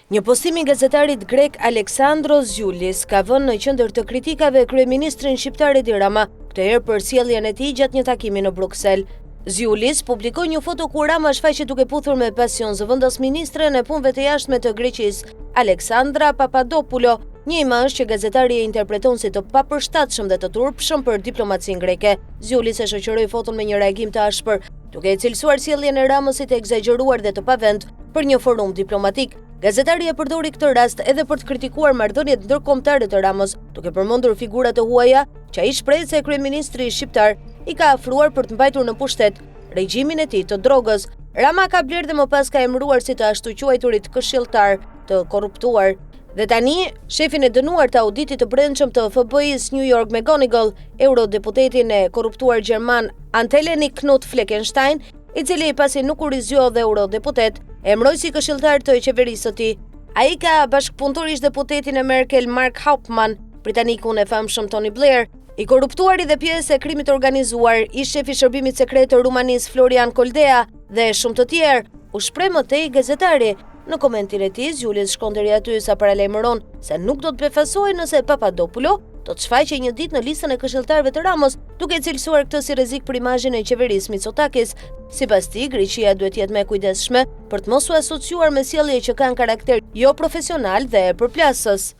Një postim i gazetarit grek Aleksandros Zhoulis ka vënë në qendër të kritikave kryeministrin shqiptar Edi Rama, këtë herë për sjelljen e tij gjatë një takimi në Bruksel. Zhoulis publikoi një foto ku Rama shfaqet duke puthur me pasion zëvendës ministren e punëve të jashtme të Greqisë, Alexandra Papadopoulou, një imazh që gazetari e interpreton si të papërshtatshëm dhe të turpshëm për diplomacinë greke. Zhoulis e shoqëroi foton me një reagim të ashpër, duke e cilësuar sjelljen e Ramës si të egzageruar dhe të pavend për një forum diplomatik. Gazetari e përdori këtë rast edhe për të kritikuar marrëdhëniet ndërkombëtare të Ramës, duke përmendur figura të huaja që ai shpreh se kryeministri shqiptar i ka afruar për të mbajtur në pushtet regjimin e tij të drogës. Rama ka blerë dhe më pas ka emëruar si të ashtu quajturit këshilltar të korruptuar. Dhe tani, shefin e dënuar të auditit të brendshëm të FBI-s New York McGonigal, eurodeputetin e korruptuar gjerman Anteleni Knut Fleckenstein, i cili pasi nuk u rizgjo dhe eurodeputet, emëroi si këshilltar të qeverisë së tij. Ai ka bashkëpunëtor ish deputetin e Merkel Mark Hauptmann, britanikun e famshëm Tony Blair, i korruptuari dhe pjesë e krimit organizuar, ish shef i shërbimit sekret të Rumanisë Florian Koldea dhe shumë të tjerë, u shpreh më tej gazetari. Në komentin e tij, Zhoulis shkon deri aty sa paralajmëron se nuk do të befasohej nëse Papadopoulou do të shfaqej një ditë në listën e këshilltarëve të Ramës, duke cilësuar këtë si rrezik për imazhin e qeverisë Mitsotakis. Sipas tij, Greqia duhet të jetë më e kujdesshme për të mos u asociuar me sjellje që kanë karakter jo profesional dhe përplasës.